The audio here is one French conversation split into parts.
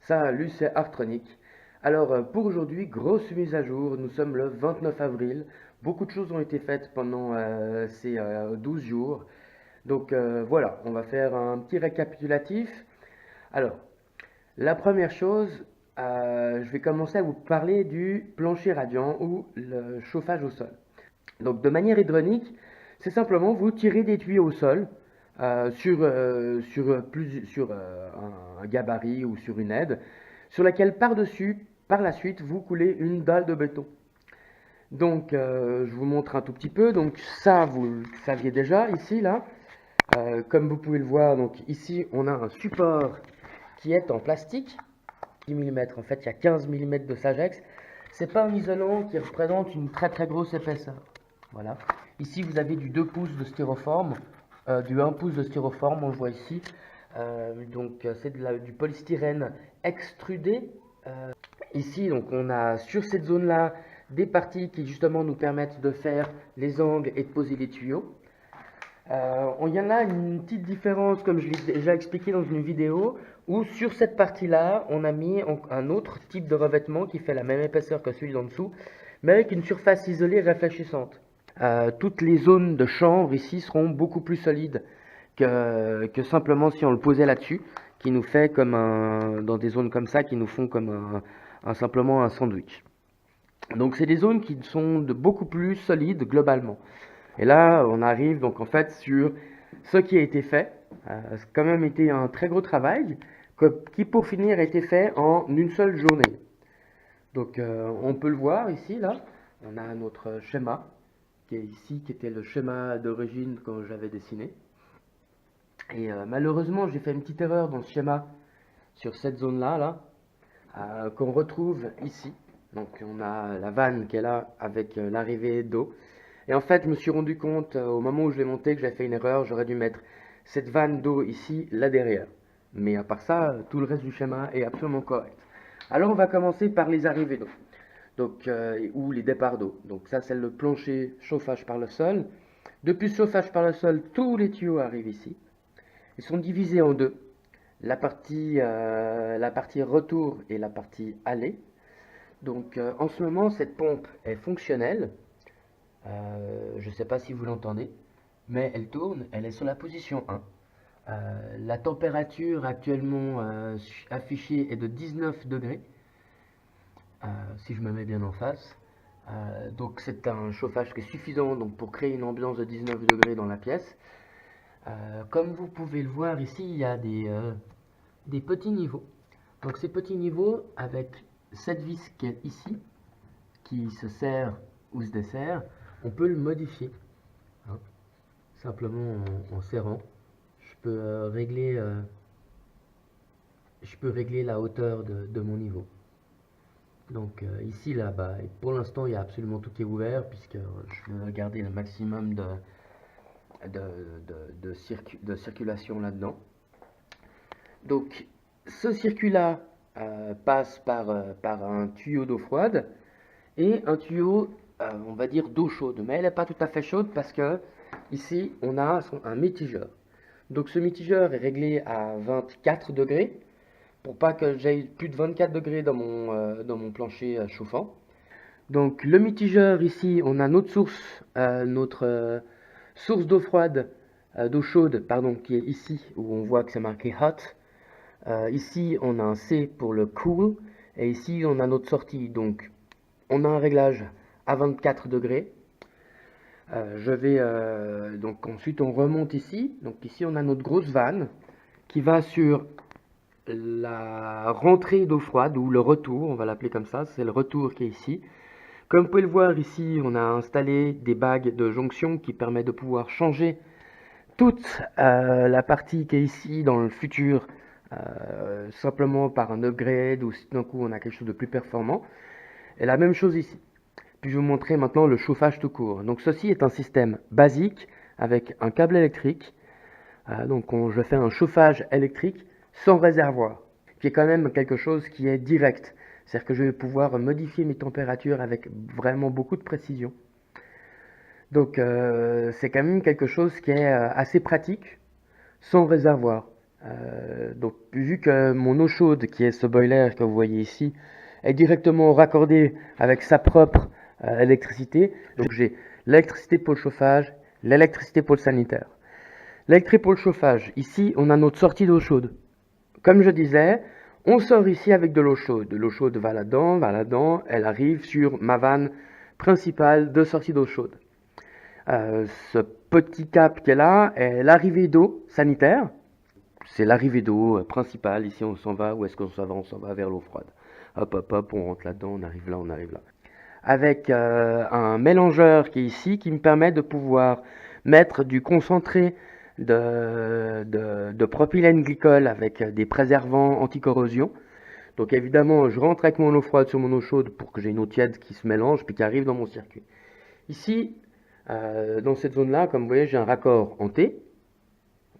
Salut, c'est Artronic. Alors, pour aujourd'hui, grosse mise à jour. Nous sommes le 29 avril. Beaucoup de choses ont été faites pendant ces 12 jours. Donc voilà, on va faire un petit récapitulatif. Alors, la première chose, je vais commencer à vous parler du plancher radiant ou le chauffage au sol. Donc, de manière hydraulique, c'est simplement vous tirez des tuyaux au sol sur un gabarit ou sur une aide, sur laquelle par-dessus, par la suite, vous coulez une dalle de béton. Donc, je vous montre un tout petit peu. Donc, ça, vous le saviez déjà ici, là. Comme vous pouvez le voir, donc ici, on a un support qui est en plastique, 10 mm. En fait, il y a 15 mm de Sagex. C'est pas un isolant qui représente une très très grosse épaisseur. Voilà. Ici, vous avez du 2 pouces de styroforme, du 1 pouce de styroforme, on le voit ici. C'est du polystyrène extrudé. Ici, donc, on a sur cette zone-là des parties qui justement nous permettent de faire les angles et de poser les tuyaux. Il y en a une petite différence, comme je l'ai déjà expliqué dans une vidéo, où sur cette partie-là, on a mis un autre type de revêtement qui fait la même épaisseur que celui d'en dessous, mais avec une surface isolée réfléchissante. Toutes les zones de chambre ici seront beaucoup plus solides que simplement si on le posait là-dessus, qui nous fait comme dans des zones comme ça, qui nous font comme simplement un sandwich. Donc c'est des zones qui sont beaucoup plus solides globalement. Et là, on arrive donc en fait sur ce qui a été fait. C'est quand même été un très gros travail qui pour finir a été fait en une seule journée. Donc on peut le voir ici, là. On a notre schéma qui est ici, qui était le schéma d'origine quand j'avais dessiné. Et malheureusement, j'ai fait une petite erreur dans ce schéma sur cette zone-là, qu'on retrouve ici. Donc on a la vanne qui est là avec l'arrivée d'eau. Et en fait, je me suis rendu compte au moment où je l'ai monté que j'avais fait une erreur. J'aurais dû mettre cette vanne d'eau ici, là derrière. Mais à part ça, tout le reste du schéma est absolument correct. Alors on va commencer par les arrivées d'eau. Donc, ou les départs d'eau. Donc ça, c'est le plancher chauffage par le sol. Depuis ce chauffage par le sol, tous les tuyaux arrivent ici. Ils sont divisés en deux. La partie retour et la partie aller. Donc en ce moment, cette pompe est fonctionnelle. Je ne sais pas si vous l'entendez, mais elle tourne, elle est sur la position 1. La température actuellement affichée est de 19 degrés, si je me mets bien en face. Donc c'est un chauffage qui est suffisant donc, pour créer une ambiance de 19 degrés dans la pièce. Comme vous pouvez le voir ici, il y a des petits niveaux. Donc ces petits niveaux, avec cette vis qui est ici, qui se serre ou se dessert, on peut le modifier. Hein, simplement en serrant. Je peux régler la hauteur de mon niveau. Donc ici, là, pour l'instant, il y a absolument tout qui est ouvert, puisque je veux garder le maximum de circulation là-dedans. Donc, ce circuit-là passe par un tuyau d'eau froide et un tuyau, on va dire, d'eau chaude. Mais elle n'est pas tout à fait chaude parce que ici, on a un mitigeur. Donc, ce mitigeur est réglé à 24 degrés pour pas que j'aille plus de 24 degrés dans mon plancher chauffant. Donc, le mitigeur ici, on a notre source d'eau froide, d'eau chaude, pardon, qui est ici, où on voit que c'est marqué hot. Ici, on a un C pour le cool, et ici, on a notre sortie. Donc, on a un réglage à 24 degrés. Donc, ensuite, on remonte ici. Donc, ici, on a notre grosse vanne qui va sur la rentrée d'eau froide, ou le retour, on va l'appeler comme ça. C'est le retour qui est ici. Comme vous pouvez le voir ici, on a installé des bagues de jonction qui permettent de pouvoir changer toute la partie qui est ici dans le futur, simplement par un upgrade ou si d'un coup on a quelque chose de plus performant. Et la même chose ici. Puis je vais vous montrer maintenant le chauffage tout court. Donc ceci est un système basique avec un câble électrique. Je fais un chauffage électrique sans réservoir, qui est quand même quelque chose qui est direct. C'est-à-dire que je vais pouvoir modifier mes températures avec vraiment beaucoup de précision. Donc c'est quand même quelque chose qui est assez pratique, sans réservoir. Donc vu que mon eau chaude, qui est ce boiler que vous voyez ici, est directement raccordé avec sa propre électricité, donc j'ai l'électricité pour le chauffage, l'électricité pour le sanitaire. L'électricité pour le chauffage, ici on a notre sortie d'eau chaude. Comme je disais, on sort ici avec de l'eau chaude. L'eau chaude va là-dedans, elle arrive sur ma vanne principale de sortie d'eau chaude. Ce petit cap qui est là est l'arrivée d'eau sanitaire. C'est l'arrivée d'eau principale. Ici, on s'en va. Où est-ce qu'on s'en va? On s'en va vers l'eau froide. Hop, hop, hop, on rentre là-dedans, on arrive là, on arrive là. Avec un mélangeur qui est ici, qui me permet de pouvoir mettre du concentré de propylène glycol avec des préservants anti-corrosion. Donc évidemment, je rentre avec mon eau froide sur mon eau chaude pour que j'ai une eau tiède qui se mélange puis qui arrive dans mon circuit. Ici, dans cette zone-là, comme vous voyez, j'ai un raccord en T.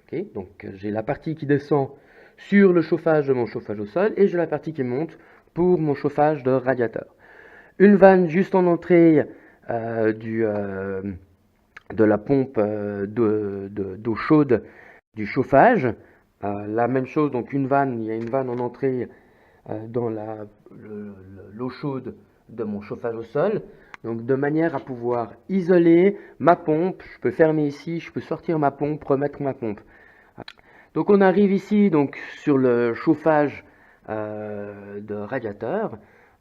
Okay, donc j'ai la partie qui descend sur le chauffage de mon chauffage au sol et j'ai la partie qui monte pour mon chauffage de radiateur. Une vanne juste en entrée de la pompe d'eau chaude du chauffage. La même chose, donc une vanne, il y a une vanne en entrée dans l'eau chaude de mon chauffage au sol. Donc de manière à pouvoir isoler ma pompe, je peux fermer ici, je peux sortir ma pompe, remettre ma pompe. Donc on arrive ici donc sur le chauffage de radiateur.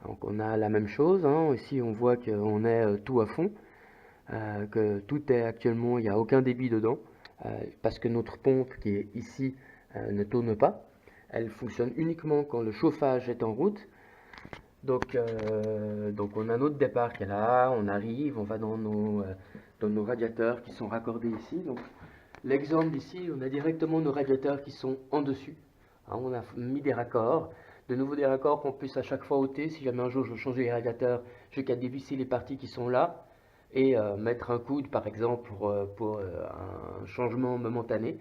Donc on a la même chose, hein. Ici on voit qu'on est tout à fond, que tout est actuellement, il n'y a aucun débit dedans, parce que notre pompe qui est ici ne tourne pas. Elle fonctionne uniquement quand le chauffage est en route. Donc on a notre départ qui est là, on arrive, on va dans nos radiateurs qui sont raccordés ici. Donc l'exemple d'ici, on a directement nos radiateurs qui sont en dessus. Hein, on a mis des raccords, de nouveau des raccords qu'on puisse à chaque fois ôter. Si jamais un jour je veux changer les radiateurs, je n'ai qu'à dévisser les parties qui sont là et mettre un coude par exemple pour un changement momentané.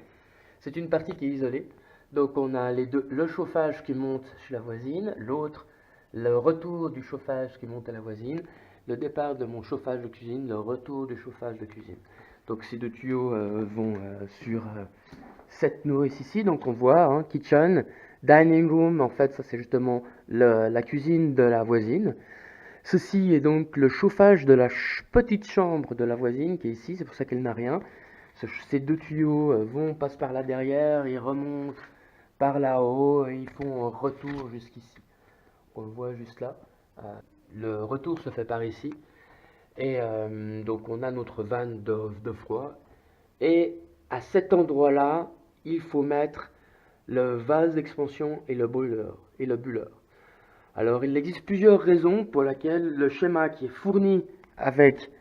C'est une partie qui est isolée. Donc on a les deux, le chauffage qui monte chez la voisine, l'autre, le retour du chauffage qui monte à la voisine, le départ de mon chauffage de cuisine, le retour du chauffage de cuisine. Donc ces deux tuyaux vont sur cette nourrice ici. Donc on voit hein, kitchen, dining room, en fait ça c'est justement la cuisine de la voisine. Ceci est donc le chauffage de la petite chambre de la voisine qui est ici, c'est pour ça qu'elle n'a rien. Ces deux tuyaux passent par là derrière, ils remontent par là-haut et ils font un retour jusqu'ici. On le voit juste là. Le retour se fait par ici. Et donc on a notre vanne de froid. Et à cet endroit-là, il faut mettre le vase d'expansion et le buller. Alors il existe plusieurs raisons pour lesquelles le schéma qui est fourni avec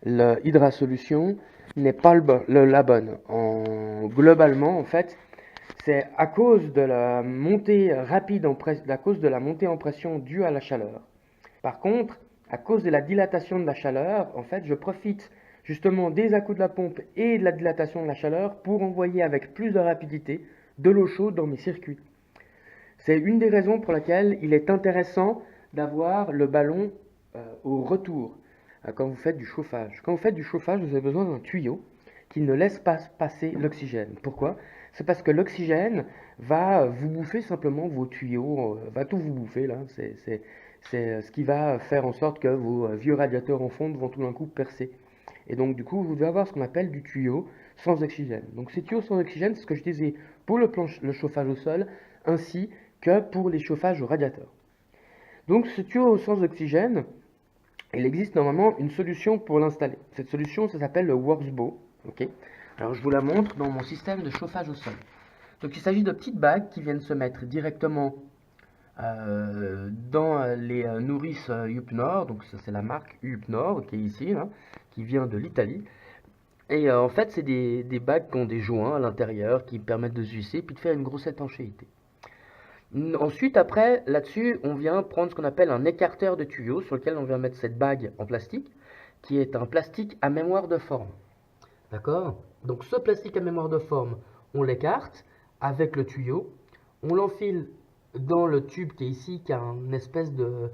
le Hydra Solution n'est pas la bonne. Globalement, en fait, c'est à cause de la montée rapide à cause de la montée en pression due à la chaleur. Par contre, à cause de la dilatation de la chaleur, en fait, je profite justement des à-coups de la pompe et de la dilatation de la chaleur pour envoyer avec plus de rapidité de l'eau chaude dans mes circuits. C'est une des raisons pour lesquelles il est intéressant d'avoir le ballon au retour quand vous faites du chauffage. Quand vous faites du chauffage, vous avez besoin d'un tuyau qui ne laisse pas passer l'oxygène. Pourquoi? C'est parce que l'oxygène va vous bouffer simplement vos tuyaux, va tout vous bouffer là. C'est ce qui va faire en sorte que vos vieux radiateurs en fonte vont tout d'un coup percer. Et donc du coup, vous devez avoir ce qu'on appelle du tuyau sans oxygène. Donc ces tuyaux sans oxygène, c'est ce que je disais pour le chauffage au sol, ainsi que pour les chauffages au radiateur. Donc ce tuyau sans oxygène, il existe normalement une solution pour l'installer. Cette solution, ça s'appelle le Worksbow. Okay. Alors je vous la montre dans mon système de chauffage au sol. Donc il s'agit de petites bagues qui viennent se mettre directement dans les nourrices Upnor. Donc ça c'est la marque Upnor qui est ici, là, qui vient de l'Italie. Et en fait c'est des bagues qui ont des joints à l'intérieur qui permettent de se visser puis de faire une grosse étanchéité. Ensuite, après, là-dessus, on vient prendre ce qu'on appelle un écarteur de tuyau sur lequel on vient mettre cette bague en plastique, qui est un plastique à mémoire de forme. D'accord? Donc ce plastique à mémoire de forme, on l'écarte avec le tuyau, on l'enfile dans le tube qui est ici, qui a une espèce de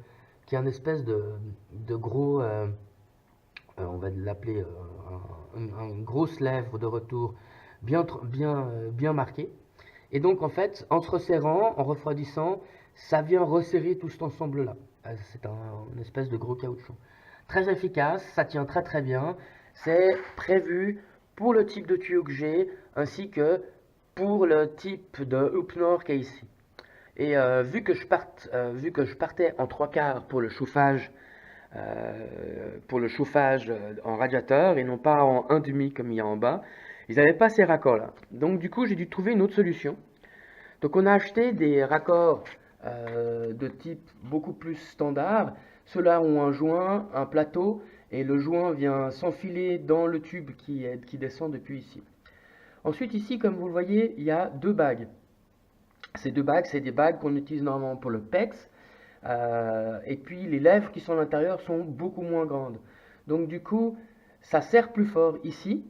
gros, on va l'appeler une grosse lèvre de retour bien marquée. Et donc en fait, en se resserrant, en refroidissant, ça vient resserrer tout cet ensemble-là. C'est une espèce de gros caoutchouc. Très efficace, ça tient très très bien. C'est prévu pour le type de tuyau que j'ai, ainsi que pour le type de hoop nord qui est ici. Et vu que je partais en 3/4 pour le chauffage en radiateur et non pas en 1,5 comme il y a en bas, ils n'avaient pas ces raccords là. Donc du coup j'ai dû trouver une autre solution. Donc on a acheté des raccords de type beaucoup plus standard. Ceux-là ont un joint, un plateau, et le joint vient s'enfiler dans le tube qui descend depuis ici. Ensuite ici, comme vous le voyez, il y a deux bagues. Ces deux bagues, c'est des bagues qu'on utilise normalement pour le PEX. Et puis les lèvres qui sont à l'intérieur sont beaucoup moins grandes. Donc du coup, ça serre plus fort ici.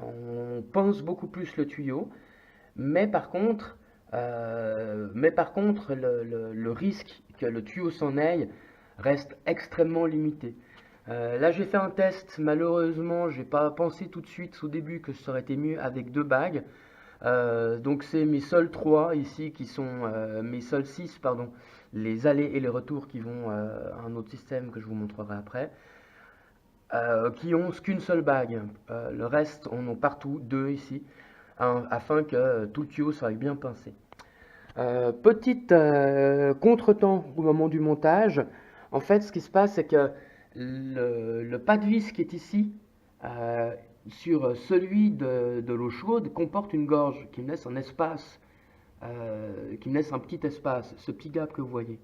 On pince beaucoup plus le tuyau. Mais par contre, le risque que le tuyau s'en aille reste extrêmement limité. Là, j'ai fait un test. Malheureusement, j'ai pas pensé tout de suite au début que ça aurait été mieux avec deux bagues. Donc c'est mes seuls 3 ici qui sont mes seuls 6 pardon, les allers et les retours qui vont à un autre système que je vous montrerai après, qui ont qu'une seule bague. Le reste on en a partout deux ici, afin que tout le tuyau soit bien pincé. Petite contretemps au moment du montage, en fait ce qui se passe c'est que le pas de vis qui est ici sur celui de l'eau chaude comporte une gorge qui me laisse un espace, qui me laisse un petit espace, ce petit gap que vous voyez.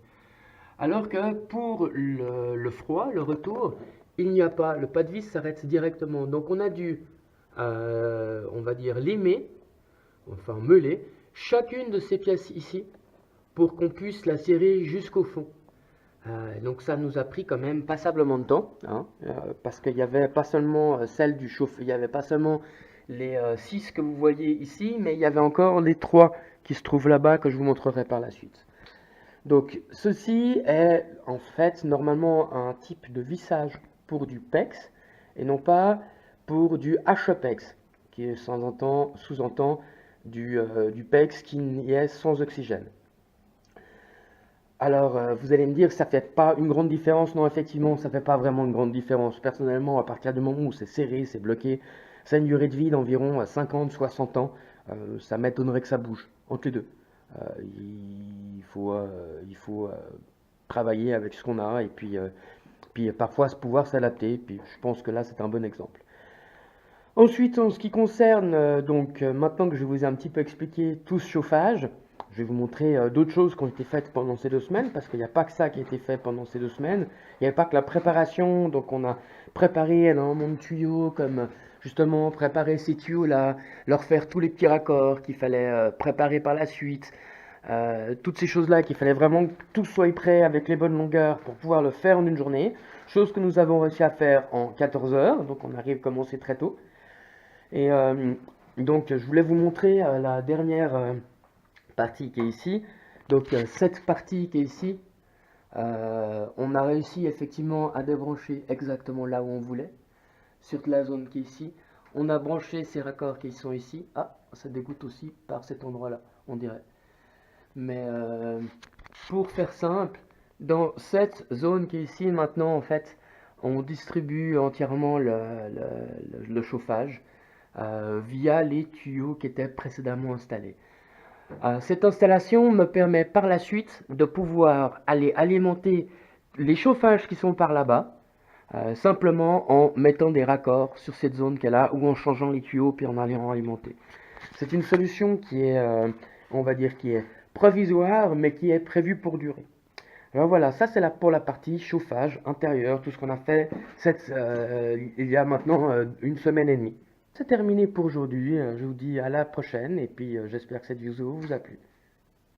Alors que pour le froid, le retour, il n'y a pas, le pas de vis s'arrête directement. Donc on a dû, on va dire, limer, enfin meuler, chacune de ces pièces ici pour qu'on puisse la serrer jusqu'au fond. Donc ça nous a pris quand même passablement de temps, hein, parce qu'il n'y avait pas seulement celle du chauffe, il n'y avait pas seulement les 6 que vous voyez ici, mais il y avait encore les 3 qui se trouvent là-bas que je vous montrerai par la suite. Donc ceci est en fait normalement un type de vissage pour du PEX et non pas pour du HEPEX, qui sous-entend du PEX qui est sans oxygène. Alors, vous allez me dire que ça fait pas une grande différence. Non, effectivement, ça fait pas vraiment une grande différence. Personnellement, à partir du moment où c'est serré, c'est bloqué, ça a une durée de vie d'environ 50-60 ans. Ça m'étonnerait que ça bouge entre les deux. Il faut travailler avec ce qu'on a et puis parfois pouvoir s'adapter. Puis je pense que là, c'est un bon exemple. Ensuite, en ce qui concerne, maintenant que je vous ai un petit peu expliqué tout ce chauffage, je vais vous montrer d'autres choses qui ont été faites pendant ces 2 semaines, parce qu'il n'y a pas que ça qui a été fait pendant ces 2 semaines. Il n'y avait pas que la préparation, donc on a préparé énormément de tuyaux, comme justement préparer ces tuyaux-là, leur faire tous les petits raccords qu'il fallait préparer par la suite, toutes ces choses-là qu'il fallait vraiment que tout soit prêt avec les bonnes longueurs pour pouvoir le faire en une journée, chose que nous avons réussi à faire en 14 heures, donc on arrive à commencer très tôt. Et donc je voulais vous montrer la dernière partie qui est ici. Donc cette partie qui est ici, on a réussi effectivement à débrancher exactement là où on voulait, sur la zone qui est ici. On a branché ces raccords qui sont ici. Ah, ça dégoûte aussi par cet endroit-là, on dirait. Mais pour faire simple, dans cette zone qui est ici, maintenant, en fait, on distribue entièrement le chauffage via les tuyaux qui étaient précédemment installés. Cette installation me permet par la suite de pouvoir aller alimenter les chauffages qui sont par là-bas, simplement en mettant des raccords sur cette zone qui est là, ou en changeant les tuyaux puis en allant alimenter. C'est une solution qui est, on va dire, qui est provisoire, mais qui est prévue pour durer. Alors voilà, ça c'est pour la partie chauffage intérieur, tout ce qu'on a fait il y a maintenant 1 semaine et demie. C'est terminé pour aujourd'hui, je vous dis à la prochaine et puis j'espère que cette vidéo vous a plu.